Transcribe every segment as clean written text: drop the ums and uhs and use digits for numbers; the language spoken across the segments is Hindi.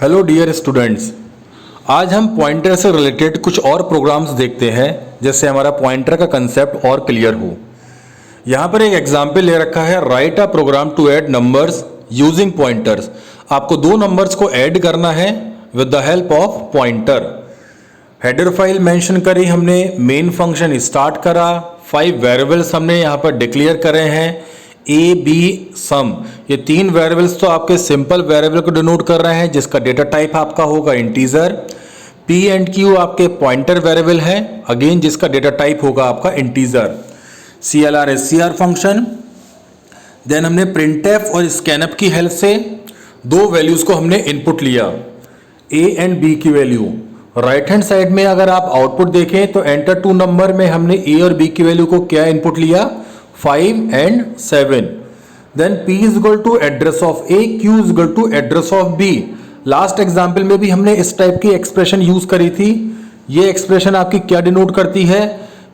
हेलो डियर स्टूडेंट्स, आज हम पॉइंटर से रिलेटेड कुछ और प्रोग्राम्स देखते हैं जिससे हमारा पॉइंटर का कंसेप्ट और क्लियर हो। यहाँ पर एक एग्जाम्पल ले रखा है, write a program to add numbers using pointers. आपको दो नंबर्स को ऐड करना है with the help of pointer. Header file mention करी हमने, मेन फंक्शन स्टार्ट करा, 5 वेरिएबल्स हमने यहाँ पर डिक्लेयर करे हैं, ए बी सम। ये 3 वेरिएबल्स तो आपके सिंपल वेरिएबल को डिनोट कर रहे हैं जिसका डेटा टाइप आपका होगा इंटीजर। पी एंड क्यू आपके पॉइंटर वेरिएबल है, अगेन जिसका डेटा टाइप होगा आपका integer. C L R S C R function. Then हमने प्रिंटफ और स्कैनअप की हेल्प से दो वैल्यूज को हमने इनपुट लिया, ए एंड बी की वैल्यू। राइट हैंड साइड में अगर आप आउटपुट देखें तो एंटर टू नंबर में हमने ए और बी की वैल्यू को क्या इनपुट लिया, 5 and 7. Then P is equal to address of A, Q is equal to address of B. Last example में भी हमने इस टाइप की एक्सप्रेशन यूज करी थी। ये एक्सप्रेशन आपकी क्या डिनोट करती है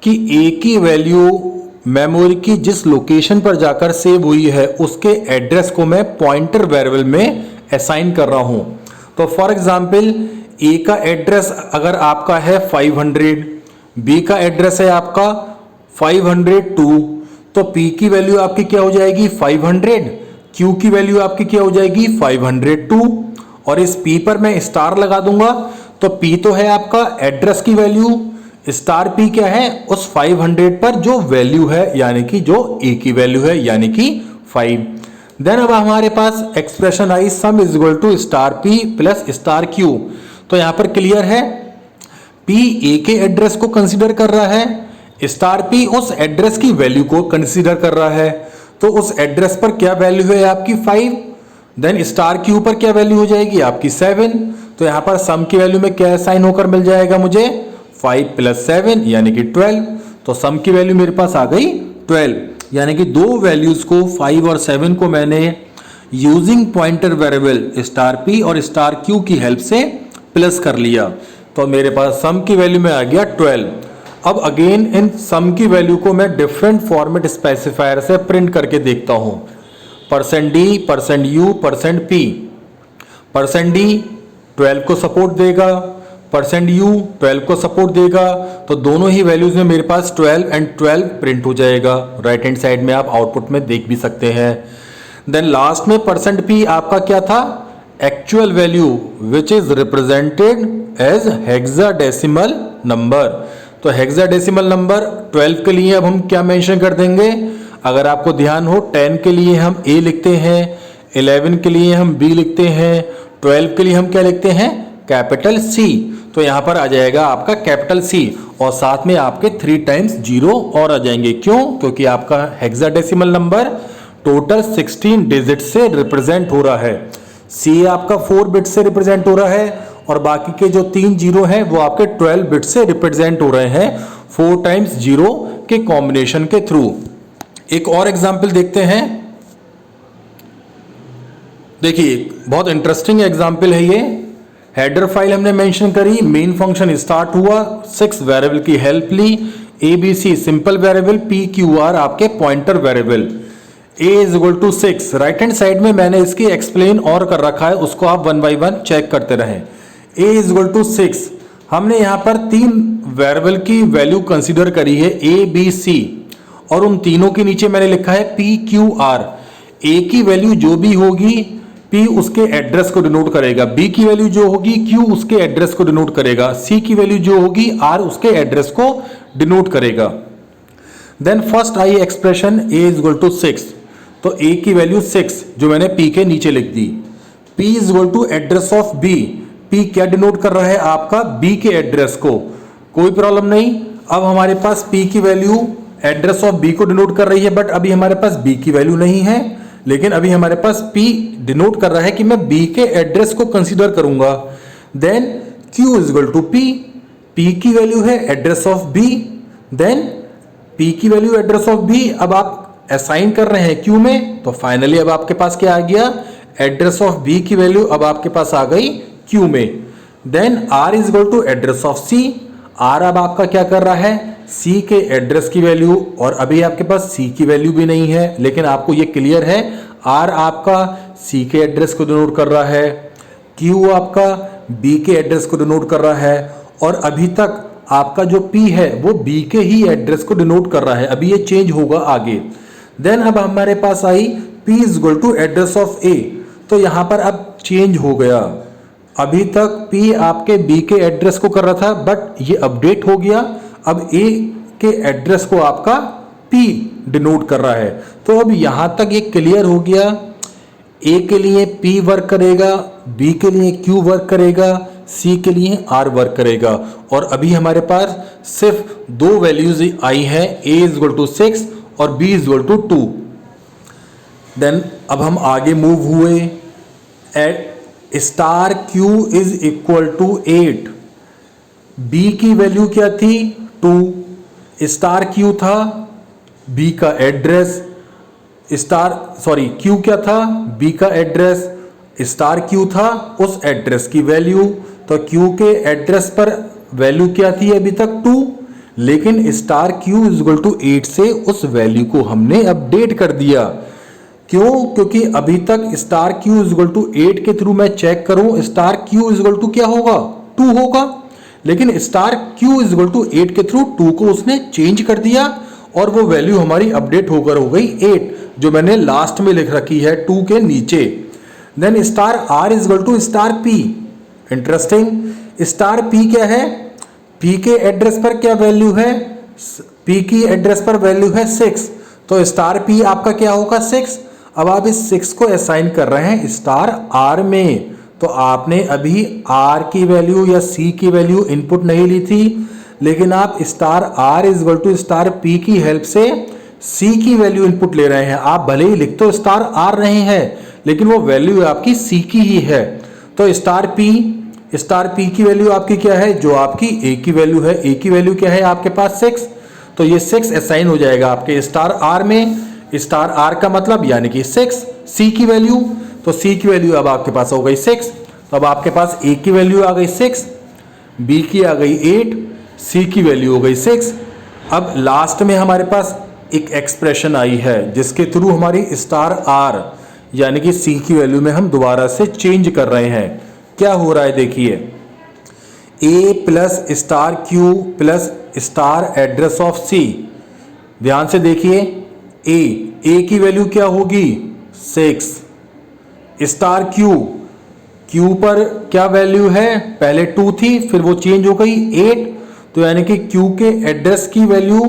कि A की वैल्यू मेमोरी की जिस लोकेशन पर जाकर सेव हुई है उसके एड्रेस को मैं पॉइंटर वेरिएबल में असाइन कर रहा हूं। तो फॉर एग्जाम्पल A का एड्रेस अगर आपका है 500, B का एड्रेस है आपका 502, तो P की वैल्यू आपकी क्या हो जाएगी 500, Q की वैल्यू आपकी क्या हो जाएगी 502, और इस P पर मैं स्टार लगा दूंगा। तो P तो है आपका एड्रेस की वैल्यू, स्टार P क्या है उस 500 पर जो वैल्यू है यानी कि जो A की वैल्यू है यानी कि 5। देन अब हमारे पास expression i sum is equal to star P plus star Q। तो यहां पर क्लियर है, P A के एड्रेस को कंसीडर कर रहा है, स्टार P उस एड्रेस की वैल्यू को कंसीडर कर रहा है। तो उस एड्रेस पर क्या वैल्यू है आपकी 5, देन स्टार Q पर क्या वैल्यू हो जाएगी आपकी 7। तो यहां पर सम की वैल्यू में क्या साइन होकर मिल जाएगा मुझे 5 प्लस 7 यानी कि 12। तो सम की वैल्यू मेरे पास आ गई 12, यानी कि दो वैल्यूज को 5 और 7 को मैंने using pointer variable star P और स्टार Q की हेल्प से प्लस कर लिया। तो मेरे पास सम की वैल्यू में आ गया 12। अब अगेन इन सम की वैल्यू को मैं डिफरेंट फॉर्मेट स्पेसिफायर से प्रिंट करके देखता हूं, %d, %u, %p। %d 12 को सपोर्ट देगा, %u 12 को सपोर्ट देगा। तो दोनों ही वैल्यूज में मेरे पास 12 एंड 12 प्रिंट हो जाएगा। राइट हैंड साइड में आप आउटपुट में देख भी सकते हैं। देन लास्ट में %p आपका क्या था, actual value which is represented as hexadecimal number. तो हेक्साडेसिमल नंबर 12 के लिए अब हम क्या मेंशन कर देंगे, अगर आपको ध्यान हो 10 के लिए हम A लिखते हैं, 11 के लिए हम B लिखते हैं, 12 के लिए हम क्या लिखते हैं कैपिटल C। तो यहां पर आ जाएगा आपका कैपिटल C और साथ में आपके 3 टाइम्स 0 और आ जाएंगे। क्यों, क्योंकि आपका हेक्साडेसिमल नंबर टोटल 16 डिजिट से रिप्रेजेंट हो रहा है। C आपका 4 बिट से रिप्रेजेंट हो रहा है और बाकी के जो 3 जीरो हैं वो आपके 12 बिट से रिप्रेजेंट हो रहे हैं 4 टाइम्स 0 के कॉम्बिनेशन के थ्रू। एक और एग्जांपल देखते हैं। देखिए बहुत इंटरेस्टिंग एग्जांपल है ये। हेडर फाइल हमने मेंशन करी, मेन फंक्शन स्टार्ट हुआ, 6 वेरिएबल की हेल्प ली, ABC सिंपल वेरिएबल, PQR आपके pointer variable, A is equal to 6। Right hand side में मैंने इसकी एक्सप्लेन और कर रखा है, उसको आप 1 बाय 1 चेक करते रहें। A इज इक्वल टू 6, हमने यहां पर 3 वेरिएबल की वैल्यू कंसीडर करी है A B C और उन तीनों के नीचे मैंने लिखा है PQR। A की वैल्यू जो भी होगी P उसके एड्रेस को डिनोट करेगा, B की वैल्यू जो होगी Q उसके एड्रेस को डिनोट करेगा, C की वैल्यू जो होगी R उसके एड्रेस को डिनोट करेगा। Then first I expression A is equal to 6, तो A की वैल्यू 6 जो मैंने P के नीचे लिख दी। P is equal to address of B, P क्या डिनोट कर रहा है आपका B के एड्रेस को, कोई प्रॉब्लम नहीं। अब हमारे पास P की वैल्यू एड्रेस ऑफ B को डिनोट कर रही है, बट अभी हमारे पास B की वैल्यू नहीं है, लेकिन अभी हमारे पास P डिनोट कर रहा है कि मैं B के एड्रेस को कंसीडर करूंगा। Then Q is equal to P की वैल्यू है address of B, then P की वैल्यू एड्रेस ऑफ B अब आप असाइन कर रहे हैं Q में। तो फाइनली अब आपके पास क्या आ गया, एड्रेस ऑफ B की वैल्यू अब आपके पास आ गई Q में। Then R is equal to address of C, R अब आपका क्या कर रहा है C के एड्रेस की वैल्यू, और अभी आपके पास C की वैल्यू भी नहीं है, लेकिन आपको ये क्लियर है R आपका C के एड्रेस को डिनोट कर रहा है। Q आपका B के एड्रेस को डिनोट कर रहा है, और अभी तक आपका जो P है वो B के ही एड्रेस को डिनोट कर रहा है, अभी ये चेंज होगा आगे। देन अब हमारे पास आई P is equal to address of A, तो यहाँ पर अब चेंज हो गया। अभी तक P आपके B के एड्रेस को कर रहा था, बट ये अपडेट हो गया, अब A के एड्रेस को आपका P डिनोट कर रहा है। तो अब यहां तक ये क्लियर हो गया, A के लिए P वर्क करेगा, B के लिए Q वर्क करेगा, C के लिए R वर्क करेगा, और अभी हमारे पास सिर्फ दो वैल्यूज आई है, A इज इक्वल टू 6 और B is equal to 2। Then अब हम आगे मूव हुए, at star Q is equal to 8, B की वैल्यू क्या थी 2, स्टार Q था B का एड्रेस, Q क्या था B का एड्रेस, स्टार Q था उस एड्रेस की वैल्यू। तो Q के एड्रेस पर वैल्यू क्या थी अभी तक 2, लेकिन star Q is equal to 8 से उस वैल्यू को हमने अपडेट कर दिया। क्यों? क्योंकि अभी तक star Q is equal to 8 के थ्रू मैं चेक करूं, star Q is equal to क्या होगा 2 होगा, लेकिन star Q is equal to 8 के थ्रू 2 को उसने चेंज कर दिया, और वो वैल्यू हमारी अपडेट होकर हो गई 8, जो मैंने लास्ट में लिख रखी है 2 के नीचे। Then star R is equal to star P, interesting. Star P क्या है, P के एड्रेस पर क्या वैल्यू है, P की एड्रेस पर वैल्यू है 6, तो स्टार P आपका क्या होगा 6। अब आप इस 6 को असाइन कर रहे हैं स्टार R में, तो आपने अभी R की वैल्यू या C की वैल्यू इनपुट नहीं ली थी, लेकिन आप star R is equal to star P की हेल्प से C की वैल्यू इनपुट ले रहे हैं। आप भले ही लिख तो स्टार R रहे हैं, लेकिन वो वैल्यू आपकी C की ही है। तो स्टार P की वैल्यू आपकी क्या है, जो आपकी A की वैल्यू है। A की वैल्यू क्या है आपके पास 6, तो ये 6 असाइन हो जाएगा आपके स्टार R में। स्टार R का मतलब यानी कि 6, C की वैल्यू, तो C की वैल्यू अब आपके पास हो गई 6, तो अब आपके पास A की वैल्यू आ गई 6, B की आ गई 8, C की वैल्यू हो गई 6। अब लास्ट में हमारे पास एक एक्सप्रेशन आई है जिसके थ्रू हमारी स्टार R यानी कि C की वैल्यू में हम दोबारा से चेंज कर रहे हैं। क्या हो रहा है देखिए, A plus star Q plus star address of C। ध्यान से देखिए, A की वैल्यू क्या होगी 6, स्टार Q पर क्या वैल्यू है, पहले 2 थी फिर वो चेंज हो गई 8, तो यानी कि Q के एड्रेस की वैल्यू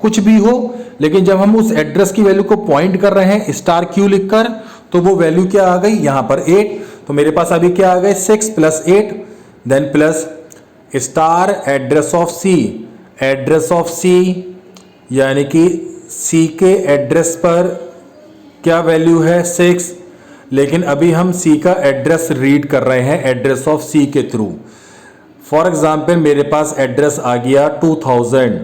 कुछ भी हो, लेकिन जब हम उस एड्रेस की वैल्यू को पॉइंट कर रहे हैं स्टार Q लिखकर, तो वो वैल्यू क्या आ गई यहाँ पर 8, तो मेरे पास अभी क्या आ गए 6 plus 8, then plus star address of C यानी कि C के एड्रेस पर क्या वैल्यू है 6, लेकिन अभी हम C का एड्रेस रीड कर रहे हैं एड्रेस ऑफ C के थ्रू। फॉर एग्जाम्पल मेरे पास एड्रेस आ गया 2000,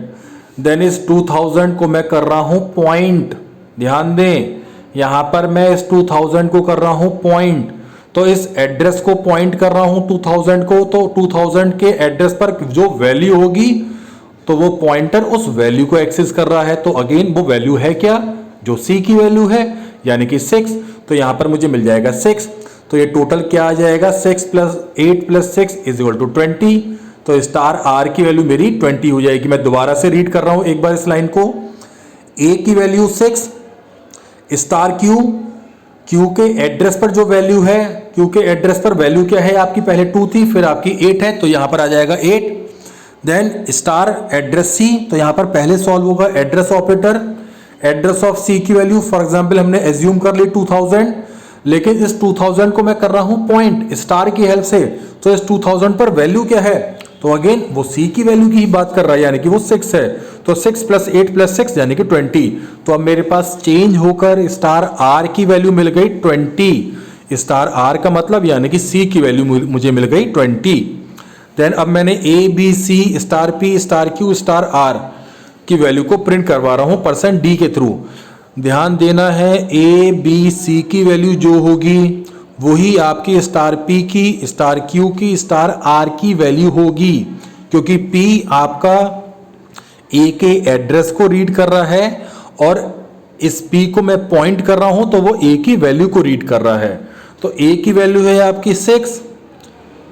देन इस 2000 को मैं कर रहा हूं पॉइंट। ध्यान दें, यहां पर मैं इस 2000 को कर रहा हूं पॉइंट, तो इस एड्रेस को पॉइंट कर रहा हूं 2000 को, तो 2000 के एड्रेस पर जो वैल्यू होगी तो वो पॉइंटर उस वैल्यू को एक्सेस कर रहा है। तो अगेन वो वैल्यू है क्या, जो C की वैल्यू है यानी कि 6, तो यहां पर मुझे मिल जाएगा 6, तो ये टोटल क्या आ जाएगा 6 plus 8 plus 6 is equal to 20, तो स्टार R की वैल्यू मेरी 20 हो जाएगी। मैं दोबारा से रीड कर रहा हूं एक बार इस लाइन को, A की वैल्यू 6, स्टार Q के एड्रेस पर जो वैल्यू है, Q के एड्रेस पर वैल्यू क्या है आपकी, पहले 2 थी फिर आपकी 8 है, तो यहां पर आ जाएगा 8, देन स्टार एड्रेस C, तो यहां पर पहले सॉल्व होगा address operator, address of C की वैल्यू फॉर एग्जांपल हमने एज्यूम कर ली 2000, लेकिन इस 2000 को मैं कर रहा हूं पॉइंट स्टार की हेल्प से, तो इस 2000 पर वैल्यू क्या है, तो अगेन वो C की वैल्यू की ही बात कर रहा है यानी कि वो 6 है, तो 6 प्लस 8 प्लस 6 यानी कि 20, तो अब मेरे पास चेंज होकर स्टार R की वैल्यू मिल गई 20, स्टार R का मतलब यानी कि C की वैल्यू मुझे मिल गई 20। देन अब मैंने A B C star P star Q star R की वैल्यू को प्रिंट करवा रहा हूं %D के थ्रू। ध्यान देना है, A B C की वैल्यू जो होगी वही आपकी स्टार P की, स्टार Q की, स्टार R की वैल्यू होगी, क्योंकि P आपका A के एड्रेस को रीड कर रहा है और इस P को मैं पॉइंट कर रहा हूं तो वो A की वैल्यू को रीड कर रहा है। तो A की वैल्यू है आपकी 6,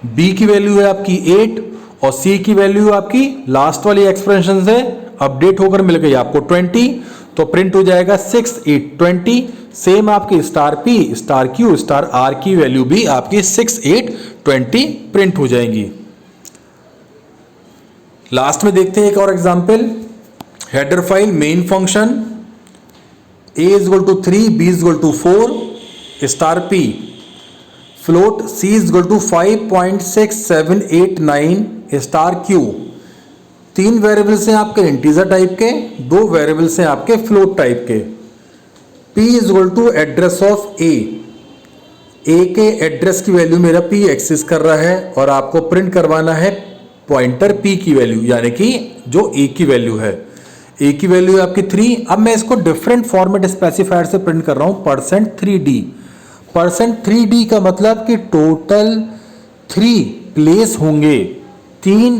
बी की वैल्यू है आपकी 8 और सी की वैल्यू आपकी लास्ट वाली एक्सप्रेशन से अपडेट होकर मिल गई आपको 20, तो प्रिंट हो जाएगा 6 8 20। सेम आपकी star P star Q star R की वैल्यू भी आपकी 6 8 20 प्रिंट हो जाएंगी। लास्ट में देखते हैं एक और example. Header file main function a is equal to 3 b is equal to 4 star p float c is equal to 5.6789 star q। 3 variables हैं आपके इंटीजर टाइप के, 2 वेरिएबल्स हैं आपके फ्लोट टाइप के। p is equal to address of a के एड्रेस की वैल्यू मेरा p एक्सेस कर रहा है और आपको प्रिंट करवाना है पॉइंटर p की वैल्यू, यानी कि जो a की वैल्यू है। a की वैल्यू है आपकी 3। अब मैं इसको डिफरेंट फॉर्मेट स्पेसिफायर से प्रिंट कर रहा हूं %3d। %3d का मतलब कि टोटल 3 प्लेस होंगे, 3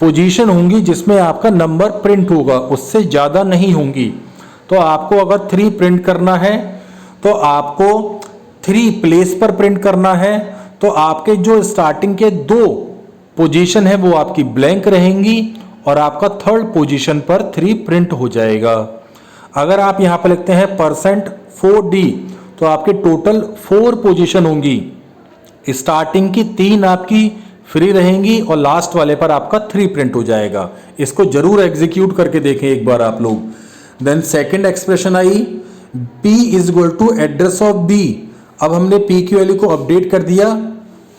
पोजीशन होंगी जिसमें आपका नंबर प्रिंट होगा, उससे ज़्यादा नहीं होंगी। तो आपको अगर 3 प्रिंट करना है तो आपको 3 प्लेस पर प्रिंट करना है, तो आपके जो स्टार्टिंग के 2 पोजीशन है वो आपकी ब्लैंक रहेंगी और आपका थर्ड पोजीशन पर 3 प्रिंट हो जाएगा। अगर आप यहां पर लिखते हैं %4d तो आपके टोटल 4 पोजीशन होंगी, स्टार्टिंग की 3 आपकी फ्री रहेंगी और लास्ट वाले पर आपका 3 प्रिंट हो जाएगा। इसको जरूर एग्जीक्यूट करके देखें एक बार आप लोग। Then second expression I p is equal to address of b। अब हमने p की वैल्यू को अपडेट कर दिया।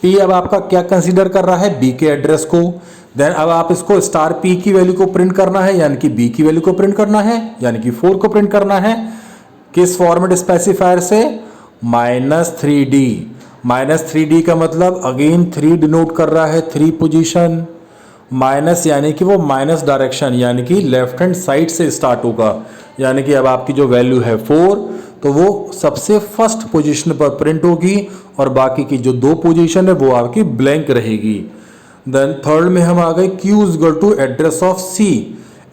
p अब आपका क्या कंसीडर कर रहा है, b के एड्रेस को। देन अब आप इसको स्टार p की वैल्यू को प्रिंट करना है, यानी कि b की वैल्यू को प्रिंट करना है, यानी कि 4 को प्रिंट करना है। किस फॉर्मेट स्पेसिफायर से, -3d। -3d का मतलब अगेन 3 डिनोट कर रहा है 3 पोजीशन, माइनस यानी कि वो माइनस डायरेक्शन, यानी कि लेफ्ट हैंड साइड से स्टार्ट होगा। यानी कि अब आपकी जो वैल्यू है 4 तो वो सबसे फर्स्ट पोजीशन पर प्रिंट होगी और बाकी की जो 2 पोजीशन है वो आपकी ब्लैंक रहेगी। देन थर्ड में हम आ गए q is equal to address of c।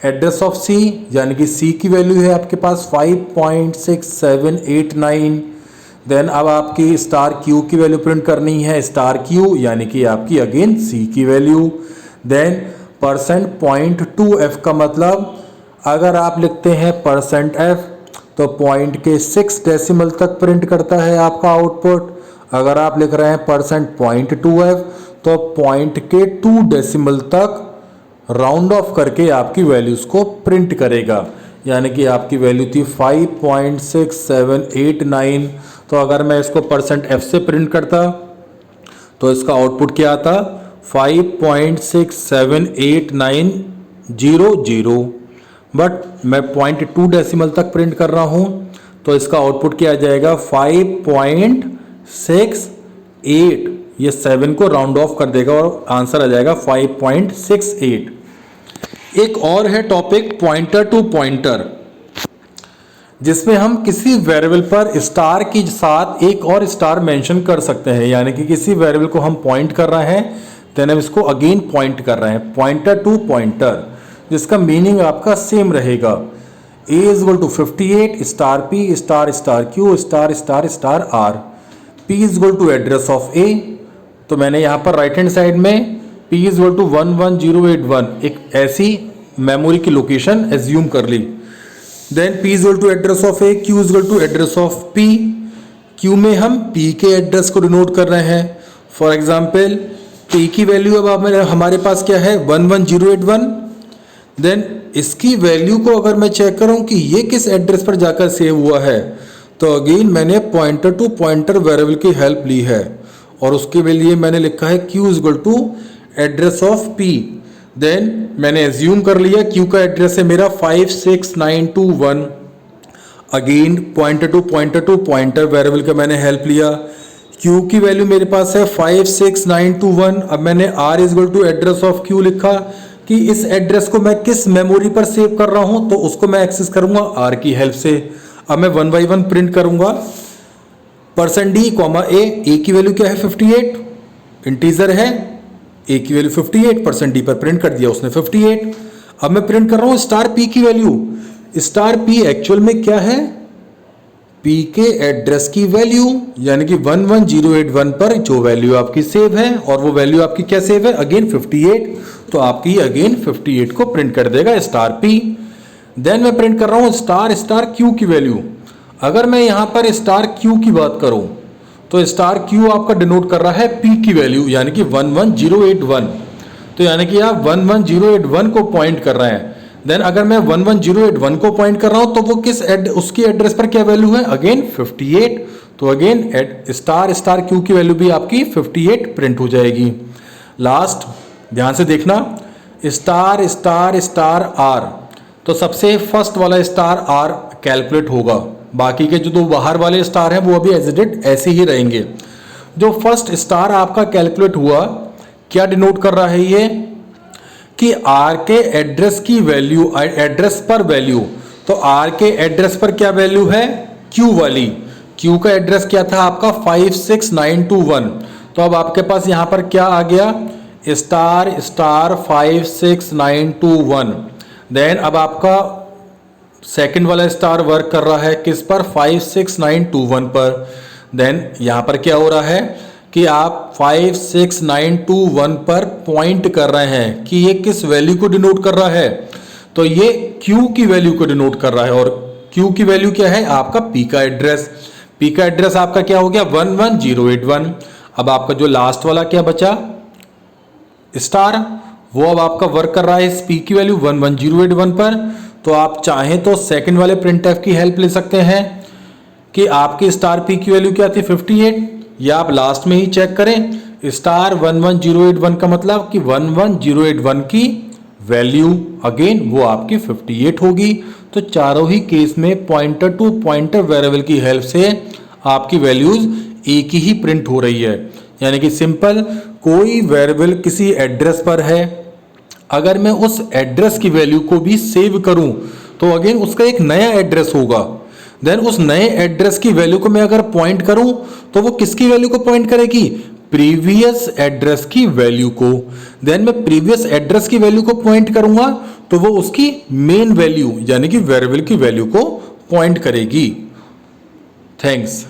Address of c यानी कि c की वैल्यू है आपके पास 5.6789। देन अब आपकी स्टार q की वैल्यू प्रिंट करनी है, स्टार q यानी कि आपकी अगेन c की वैल्यू। देन %.2f का मतलब अगर आप लिखते हैं %f तो पॉइंट के 6 डेसिमल तक प्रिंट करता है आपका आउटपुट। अगर आप लिख रहे हैं %.2f तो पॉइंट के 2 डेसिमल तक राउंड ऑफ करके आपकी वैल्यूज को प्रिंट करेगा। यानी कि आपकी वैल्यू थी 5.6789, तो अगर मैं इसको %f से प्रिंट करता तो इसका आउटपुट क्या आता, 5.678900। बट मैं 0.2 डेसिमल तक प्रिंट कर रहा हूं तो इसका आउटपुट क्या आ जाएगा 5.68। ये 7 को राउंड ऑफ कर देगा और आंसर आ जाएगा 5.68। एक और है टॉपिक पॉइंटर टू पॉइंटर, जिसमें हम किसी वेरिएबल पर स्टार के साथ एक और स्टार मेंशन कर सकते हैं। यानी कि किसी वेरिएबल को हम पॉइंट कर रहे हैं देन हम इसको अगेन पॉइंट कर रहे हैं, पॉइंटर टू पॉइंटर, जिसका मीनिंग आपका सेम रहेगा। a is equal to 58 star p star star q star star star r। p is equal to address of a, तो मैंने यहाँ पर राइट हैंड साइड में p इज इक्वल टू 11081 एक ऐसी मेमोरी की लोकेशन एज्यूम कर ली। Then p is equal to address of a, q is equal to address of p। q में हम p के एड्रेस को डिनोट कर रहे हैं। फॉर एग्जाम्पल p की वैल्यू अब हमारे पास क्या है 11081। देन इसकी वैल्यू को अगर मैं चेक करूं कि ये किस एड्रेस पर जाकर सेव हुआ है, तो अगेन मैंने पॉइंटर टू पॉइंटर वेरिएबल की हेल्प ली है और उसके लिए मैंने लिखा है q is equal to address of p। Then मैंने एज्यूम कर लिया q का एड्रेस है मेरा 56921। Again pointer to pointer variable का मैंने हेल्प लिया, q की वैल्यू मेरे पास है 56921। अब मैंने r is equal to address of q लिखा कि इस एड्रेस को मैं किस मेमोरी पर सेव कर रहा हूं, तो उसको मैं एक्सेस करूंगा r की हेल्प से। अब मैं 1 बाई 1 प्रिंट करूंगा। %d, a की वैल्यू क्या है 58, इंटीजर है, a की वैल्यू 58, %d पर प्रिंट कर दिया उसने 58। अब मैं प्रिंट कर रहा हूं स्टार p की वैल्यू। स्टार p एक्चुअल में क्या है, p पी के एड्रेस की वैल्यू, यानी कि 11081 पर जो वैल्यू आपकी सेव है, और वो वैल्यू आपकी क्या सेव है, अगेन 58, तो आपकी अगेन 58 को प्रिंट कर देगा स्टार पी। देन मैं प्रिंट कर रहा हूँ स्टार स्टार क्यू की वैल्यू। अगर मैं यहाँ पर स्टार क्यू की बात करूँ तो स्टार क्यू आपका डिनोट कर रहा है पी की वैल्यू, यानी कि 11081, तो यानी कि आप 11081 को पॉइंट कर रहे हैं। देन अगर मैं 11081 को पॉइंट कर रहा हूं तो वो किस उसकी एड्रेस पर क्या वैल्यू है, अगेन 58, तो अगेन स्टार स्टार क्यू की वैल्यू भी आपकी 58 प्रिंट हो जाएगी। लास्ट ध्यान से देखना, स्टार स्टार स्टार आर, तो सबसे फर्स्ट वाला स्टार आर कैलकुलेट होगा, बाकी के जो दो बाहर वाले स्टार हैं वो अभी एज इट इज ऐसे ही रहेंगे। जो फर्स्ट स्टार आपका कैलकुलेट हुआ क्या डिनोट कर रहा है ये, कि आर के एड्रेस की वैल्यू, एड्रेस पर वैल्यू, तो आर के एड्रेस पर क्या वैल्यू है, क्यू वाली, क्यू का एड्रेस क्या था आपका 56921, तो अब आपके पास यहां पर क्या आ गया, स्टार स्टार 56921। देन अब आपका सेकंड वाला स्टार वर्क कर रहा है किस पर, 56921 पर। देन यहां पर क्या हो रहा है कि आप 56921 पर पॉइंट कर रहे हैं कि ये किस वैल्यू को डिनोट कर रहा है, तो ये Q की वैल्यू को डिनोट कर रहा है, और Q की वैल्यू क्या है आपका P का एड्रेस। P का एड्रेस आपका क्या हो गया 11081। अब आपका जो लास्ट वाला क्या बचा स्टार, वो अब आपका वर्क कर रहा है इस P की वैल्यू 11081 पर। तो आप चाहें तो सेकंड वाले प्रिंटफ की हेल्प ले सकते हैं कि आपकी स्टार P की वैल्यू क्या थी 58, या आप लास्ट में ही चेक करें स्टार 11081 का मतलब कि 11081 की वैल्यू अगेन वो आपकी 58 होगी। तो चारों ही केस में पॉइंटर टू पॉइंटर वेरिएबल की हेल्प से आपकी वैल्यूज एक ही प्रिंट हो रही है। यानी कि सिंपल, कोई वेरिएबल किसी एड्रेस पर है, अगर मैं उस एड्रेस की वैल्यू को भी सेव करूं तो अगेन उसका एक नया एड्रेस होगा। देन उस नए एड्रेस की वैल्यू को मैं अगर पॉइंट करूं तो वो किसकी वैल्यू को पॉइंट करेगी, प्रीवियस एड्रेस की वैल्यू को। देन मैं प्रीवियस एड्रेस की वैल्यू को पॉइंट करूंगा तो वो उसकी मेन वैल्यू यानी कि वेरिएबल की वैल्यू को पॉइंट करेगी। थैंक्स।